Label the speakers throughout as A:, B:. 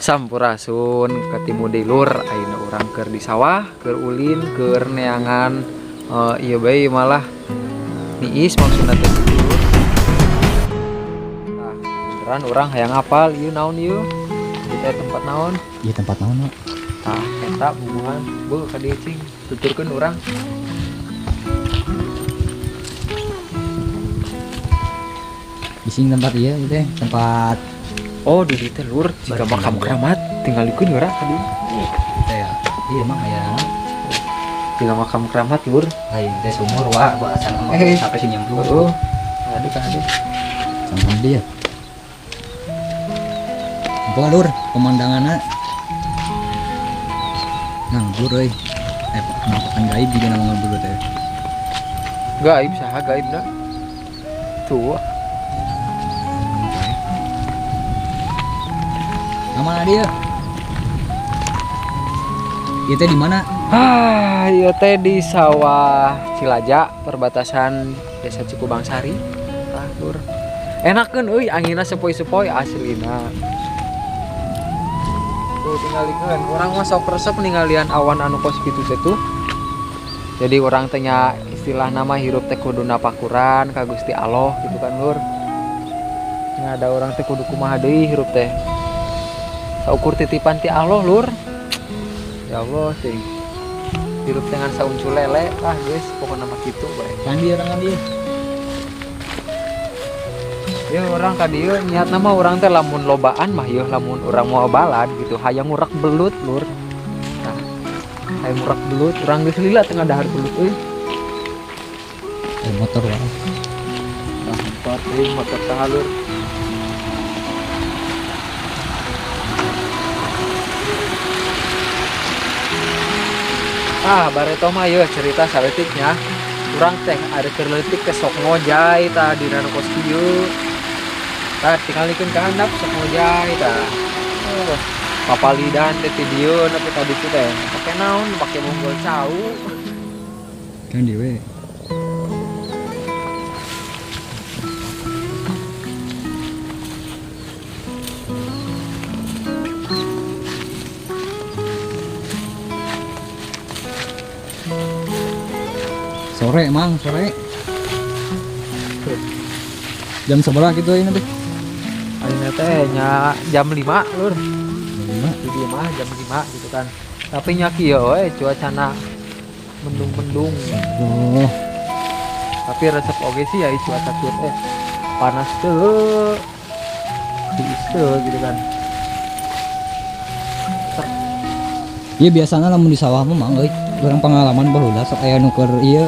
A: Sampurasun ketemu di lur ayeuna urang keur di sawah keur ulin keur neangan ieu bae malah niis maksudna teh gitu. Nah, beneran urang hayang apal ieu naon ieu? Ieu teh tempat naon?
B: Iya tempat naon, Mak?
A: Tah eta hubungan beuh ka dieu cing tuturkeun urang.
B: Di sini tempat ieu teh, tempat
A: Oh, di dieu teh lur jika makam keramat tinggalikeun urang ka dieu.
B: teh ya. Iya emang aya.
A: Jika makam keramat lur.
B: Lain teh sumur wa gua asal sampai sini nyemplung.
A: Heeh. Ada ka ada.
B: Sama dia. Bawa lur pemandanganna. Nang lur euy. Penampakan gaib juga nama ngabulu teh.
A: Gaib saha gaib dah. Tuh.
B: Mana dia? Ieu teh di mana?
A: Ieu teh di sawah Cilaja, perbatasan Desa Cikubangsari. Tah, lur. Enakeun euy, anginna sepoi-sepoi aslina. Tuh tingalikeun, urang mah sok resep ningalian awan anu kos kitu teh tuh. Jadi urang teh nya istilah nama hirup teh kuduna pakuran ka Gusti Allah gitu kan, lur. Nya ada orang teh kudu kumaha deui hirup teh. Saukur titipan ti Allah lur. Ya Allah sing hirup dengan sauncul lele guys pokoknya mah kitu bae.
B: Kan dia orang dia.
A: Ya orang ka dieu niatna mah urang teh lamun lobaan mah yeuh lamun urang mau balad gitu hayang ngurak belut lur. Nah, hayang ngurak belut urang geus lila teu ngadahar belut euy.
B: Motor wae.
A: Nah, motor teh motor saha lur. Bareto mah yeuh cerita saeutiknya. Urang teh ada keur leutik teh sok ngojay tah dina kos kieu. Tah tingalikeun ka handap sok ngojay tah. Papalidan teh ti dieu nepi ka ditu teh. Pake naon? Pake monggol cau.
B: Kan dia we. Sore emang sore jam sebelah gitu ini teh
A: Ayeuna teh nya jam 5 lur.
B: lima
A: Di dieu mah jam 5 gitu kan. Tapi nya kieu we cuacana mendung-mendung.
B: oh
A: Tapi resep oge sih ya cuaca kieu teh panas teu. Tiis teu gitu kan.
B: iya biasanya lamun di sawah mah mang euy urang pengalaman baheula sok aya nu keur ieu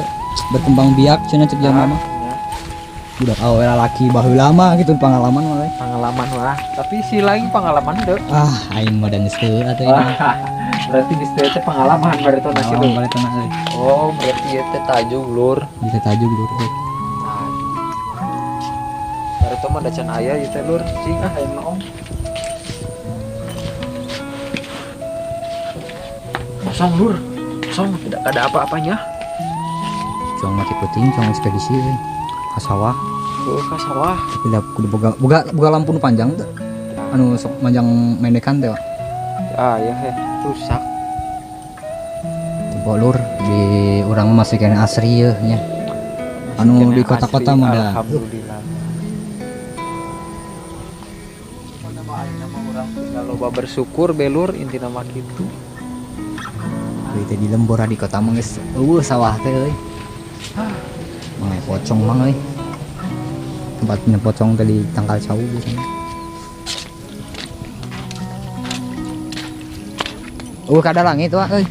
B: berkembang biak cenah cek jalma mah budak awewe lalaki baheula mah gitu pengalaman mah euy
A: Pengalaman lah. Tapi si lain pengalaman deh.
B: aing mah dan geus atuh ini
A: Berarti di situ teh pengalaman berarti nasi
B: oh
A: lu.
B: balik tengah euy
A: Oh, berarti ieu teh tajung lur.
B: bisa tajuk lur euy
A: Berarti mah da can aya ieu teh lur. Cing hayang naon. Kosong lur. Kosong, tidak ada apa-apanya.
B: cong mati puting cong ekspedisi euy ka sawah
A: Ke sawah.
B: tapi da kudu boga lampu nu panjang teh anu sok manjang mendekan teh
A: Ya heh, rusak.
B: tiba lur di urang mah masih kena asri yeuh nya anu di kota-kota mah da
A: Alhamdulillah. Mana mah ayeuna mah urang tinggal loba bersyukur belur intina mah kitu.
B: itu di lembur di kota mah geus eueuh sawah teh euy mangga pocong mah euy tempatnya pocong tadi tangkal cau biasanya kada langit wa euy